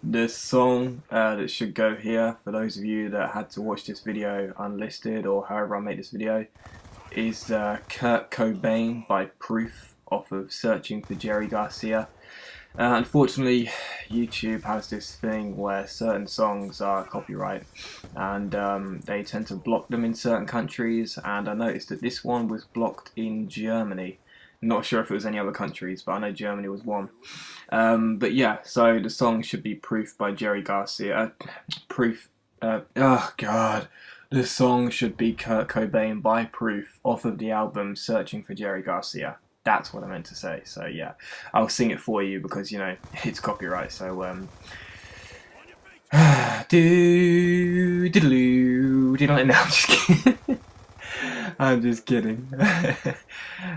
The song that should go here, for those of you that had to watch this video unlisted or however I made this video, is Kurt Cobain by Proof off of Searching for Jerry Garcia. Unfortunately, YouTube has this thing where certain songs are copyright and they tend to block them in certain countries, and I noticed that this one was blocked in Germany. Not sure if it was any other countries, but I know Germany was one. But yeah, so the song should be Proof by Jerry Garcia. Proof. Oh God. The song should be Kurt Cobain by Proof off of the album Searching for Jerry Garcia. That's what I meant to say. So yeah, I'll sing it for you because it's copyright. So do do do. No, I'm just kidding. I'm just kidding.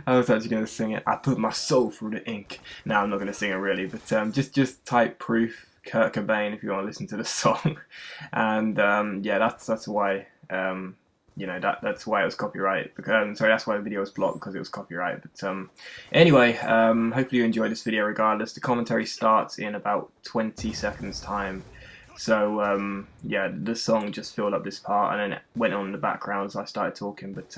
I was actually going to sing it. I put my soul through the ink. No, I'm not going to sing it really, but just type Proof Kurt Cobain if you want to listen to the song. And yeah, that's why that's why it was copyright. Because sorry, that's why the video was blocked, because it was copyright. But anyway, hopefully you enjoyed this video. Regardless, the commentary starts in about 20 seconds time. So yeah, the song just filled up this part and then it went on in the background as I started talking, but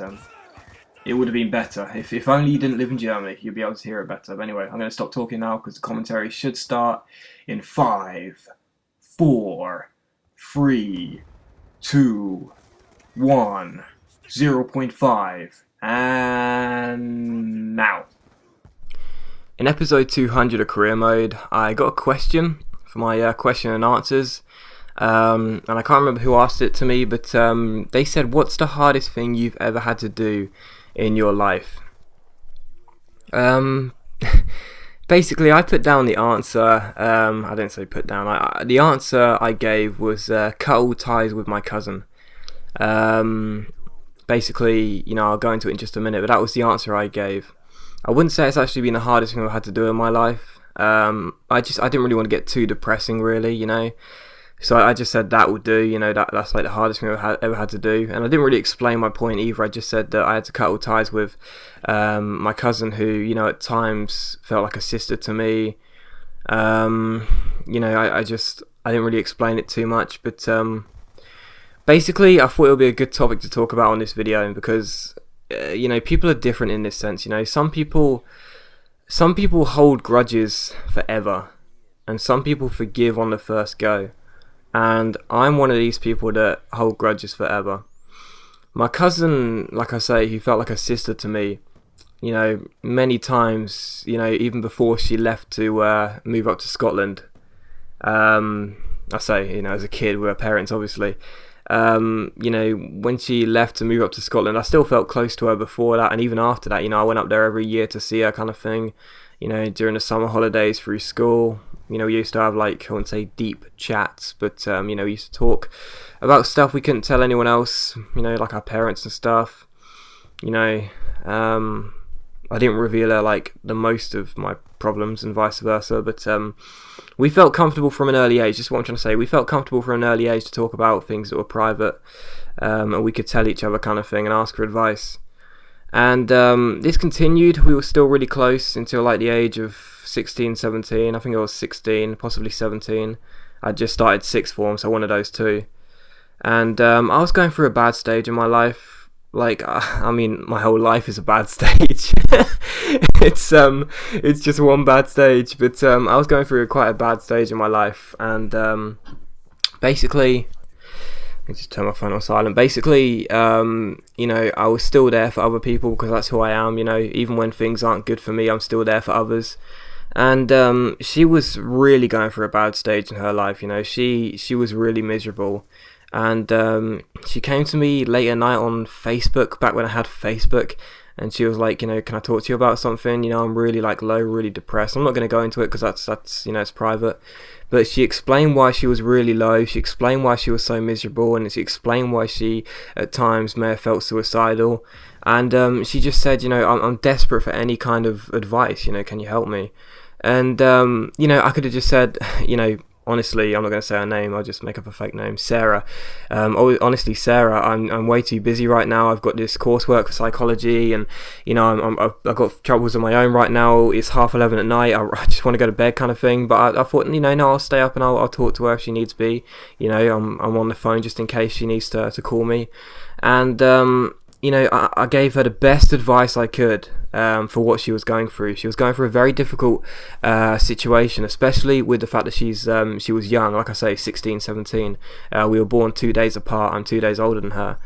it would have been better. If only you didn't live in Germany, you'd be able to hear it better. But anyway, I'm going to stop talking now because the commentary should start in 5, 4, 3, 2, 1, 0.5, and now. In episode 200 of Career Mode, I got a question for my question and answers, and I can't remember who asked it to me, but they said, what's the hardest thing you've ever had to do in your life? Basically, I put down the answer. I didn't say put down. The answer I gave was cut all ties with my cousin. Basically, I'll go into it in just a minute, but that was the answer I gave. I wouldn't say it's actually been the hardest thing I've had to do in my life. I didn't really want to get too depressing, really, so I just said that would do, that's like the hardest thing I've ever had to do, and I didn't really explain my point either. I just said that I had to cut all ties with my cousin, who, at times felt like a sister to me. I didn't really explain it too much, but basically I thought it would be a good topic to talk about on this video, because people are different in this sense. Some people hold grudges forever, and some people forgive on the first go. And I'm one of these people that hold grudges forever. My cousin, like I say, he felt like a sister to me. Many times, even before she left to move up to Scotland. I say, as a kid with her parents, obviously. When she left to move up to Scotland, I still felt close to her before that, and even after that, I went up there every year to see her, kind of thing, during the summer holidays through school. We used to have, like, I wouldn't say deep chats, but we used to talk about stuff we couldn't tell anyone else, like our parents and stuff. I didn't reveal her, like, the most of my problems and vice versa, but we felt comfortable from an early age. Just what I'm trying to say. We felt comfortable from an early age to talk about things that were private, and we could tell each other, kind of thing, and ask for advice. And this continued. We were still really close until like the age of 16, 17. I think I was 16, possibly 17. I just started sixth form, so one of those two. And I was going through a bad stage in my life. Like, my whole life is a bad stage. It's just one bad stage. But I was going through quite a bad stage in my life, and basically, let me just turn my phone on silent. Basically, I was still there for other people because that's who I am. Even when things aren't good for me, I'm still there for others. And she was really going through a bad stage in her life. She was really miserable. And she came to me late at night on Facebook, back when I had Facebook, and she was like, can I talk to you about something? I'm really like low, really depressed. I'm not going to go into it because that's it's private. But she explained why she was really low. She explained why she was so miserable, and she explained why she at times may have felt suicidal. And she just said, I'm desperate for any kind of advice. Can you help me? And I could have just said, honestly, I'm not going to say her name. I'll just make up a fake name. Sarah. Honestly, Sarah, I'm way too busy right now. I've got this coursework for psychology, and I've got troubles of my own right now. It's 11:30 at night. I just want to go to bed, kind of thing. But I thought, no, I'll stay up and I'll talk to her if she needs to be. I'm on the phone just in case she needs to call me, and I gave her the best advice I could for what she was going through. She was going through a very difficult situation, especially with the fact that she was young, like I say, 16, 17. We were born 2 days apart. I'm 2 days older than her.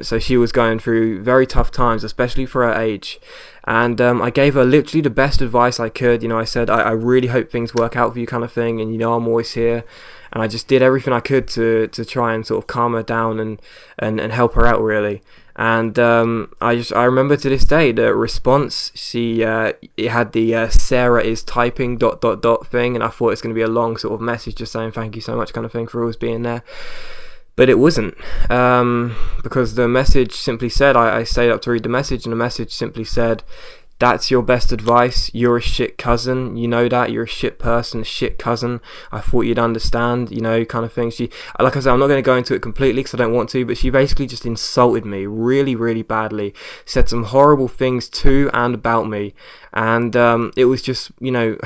So she was going through very tough times, especially for her age. And I gave her literally the best advice I could. I said, I really hope things work out for you, kind of thing, and I'm always here. And I just did everything I could to try and sort of calm her down and help her out, really. And I remember to this day the response. It had the Sarah is typing ... thing, and I thought it's going to be a long sort of message just saying thank you so much, kind of thing, for always being there. But it wasn't, because the message simply said, I stayed up to read the message, and the message simply said, that's your best advice. You're a shit cousin. You know that. You're a shit person, a shit cousin. I thought you'd understand, kind of thing. Like I said, I'm not going to go into it completely because I don't want to, but she basically just insulted me really, really badly. Said some horrible things to and about me. And it was just, like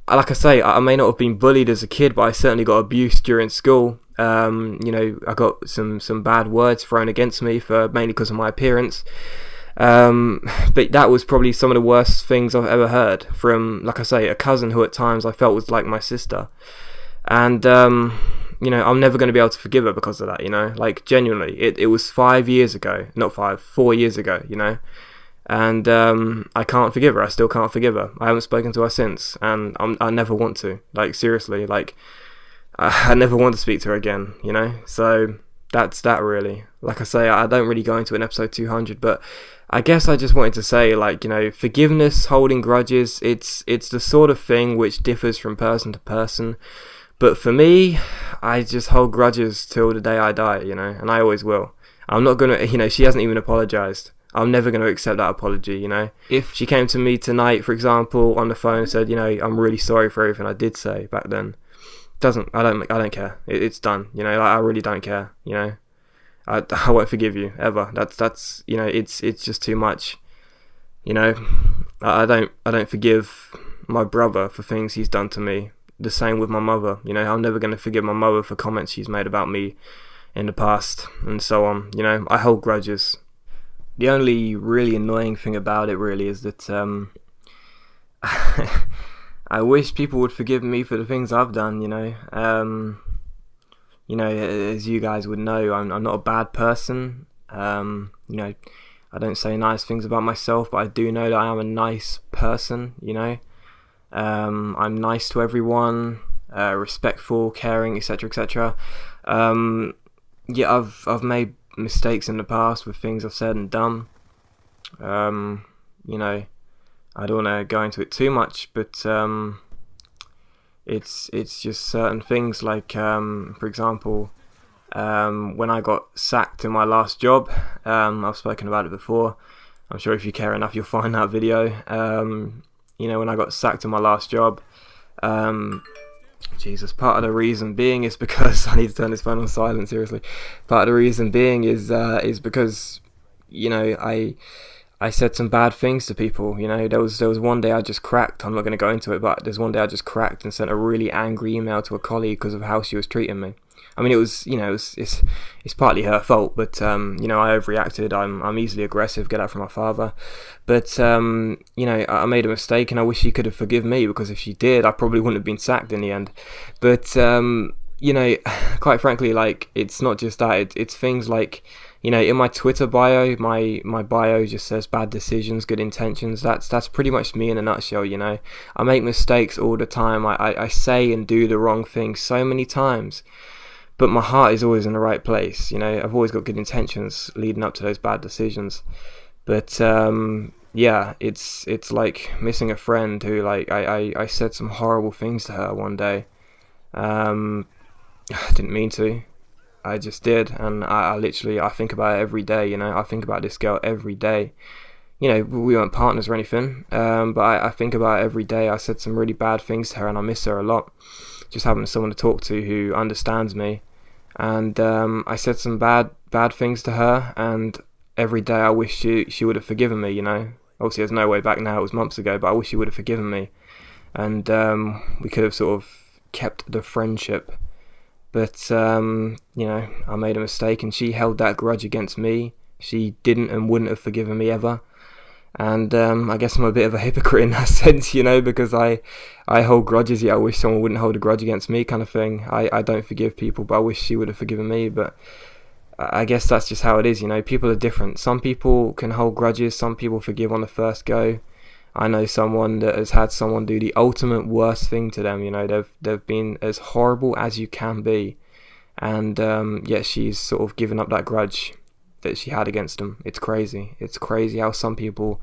I say, I may not have been bullied as a kid, but I certainly got abused during school. I got some bad words thrown against me mainly because of my appearance. But that was probably some of the worst things I've ever heard from, like I say, a cousin who at times I felt was like my sister. And I'm never going to be able to forgive her because of that. Like, genuinely, it was 4 years ago, and I can't forgive her. I still can't forgive her. I haven't spoken to her since, and I never want to. Like, seriously, like, I never want to speak to her again, so that's that, really. Like I say, I don't really go into an episode 200, but I guess I just wanted to say, like, forgiveness, holding grudges, it's the sort of thing which differs from person to person. But for me, I just hold grudges till the day I die, and I always will. I'm not going to, she hasn't even apologized. I'm never going to accept that apology, If she came to me tonight, for example, on the phone and said, I'm really sorry for everything I did say back then, I don't care. It's done, I really don't care, I won't forgive you ever. That's it's just too much. I don't forgive my brother for things he's done to me. The same with my mother. I'm never going to forgive my mother for comments she's made about me in the past, and so on. I hold grudges. The only really annoying thing about it, really, is that I wish people would forgive me for the things I've done. As you guys would know, I'm not a bad person. I don't say nice things about myself, but I do know that I am a nice person, I'm nice to everyone, respectful, caring, etc., etc. I've made mistakes in the past with things I've said and done. I don't want to go into it too much, but it's just certain things, like for example, when I got sacked in my last job, I've spoken about it before. I'm sure if you care enough you'll find that video. When I got sacked in my last job, part of the reason being is because I need to turn this phone on silent, seriously. Part of the reason being is because I said some bad things to people. There was one day I just cracked. I'm not going to go into it, but there's one day I just cracked and sent a really angry email to a colleague because of how she was treating me. I mean, it's partly her fault, but I overreacted. I'm easily aggressive. Get out from my father, but I made a mistake, and I wish she could have forgiven me, because if she did, I probably wouldn't have been sacked in the end. But quite frankly, like, it's not just that. It's things like, in my Twitter bio, my bio just says bad decisions, good intentions. That's pretty much me in a nutshell. I make mistakes all the time. I say and do the wrong thing so many times. But my heart is always in the right place. I've always got good intentions leading up to those bad decisions. But it's like missing a friend who, like, I said some horrible things to her one day. I didn't mean to. I just did, and I literally think about it every day. I think about this girl every day. We weren't partners or anything, but I think about it every day. I said some really bad things to her, and I miss her a lot. just having someone to talk to who understands me. And I said some bad things to her, and every day I wish she would have forgiven me. Obviously there's no way back now, it was months ago, but I wish she would have forgiven me, and we could have sort of kept the friendship. But I made a mistake, and she held that grudge against me. She didn't and wouldn't have forgiven me ever. And I guess I'm a bit of a hypocrite in that sense, because I hold grudges, yet I wish someone wouldn't hold a grudge against me, kind of thing. I don't forgive people, but I wish she would have forgiven me. But I guess that's just how it is, people are different. Some people can hold grudges, some people forgive on the first go. I know someone that has had someone do the ultimate worst thing to them. They've been as horrible as you can be, and yet she's sort of given up that grudge that she had against them. It's crazy. It's crazy how some people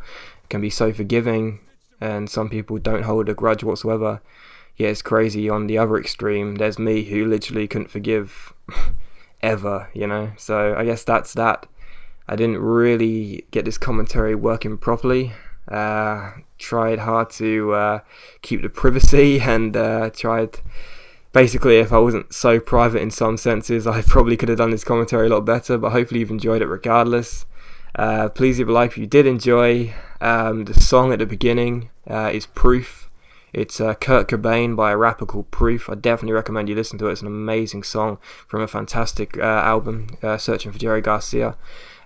can be so forgiving and some people don't hold a grudge whatsoever. Yeah, it's crazy. On the other extreme, there's me who literally couldn't forgive ever, So I guess that's that. I didn't really get this commentary working properly. Tried hard to keep the privacy, and tried, basically, if I wasn't so private in some senses, I probably could have done this commentary a lot better, but hopefully you've enjoyed it regardless. Please leave a like if you did enjoy. The song at the beginning is Proof. It's Kurt Cobain by a rapper called Proof. I definitely recommend you listen to it. It's an amazing song from a fantastic album, Searching for Jerry Garcia.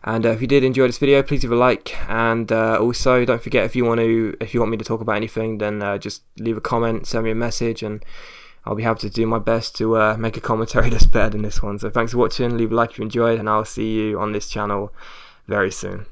And if you did enjoy this video, please leave a like, and also don't forget, if you want me to talk about anything, then just leave a comment, send me a message, and I'll be happy to do my best to make a commentary that's better than this one. So thanks for watching, leave a like if you enjoyed, and I'll see you on this channel very soon.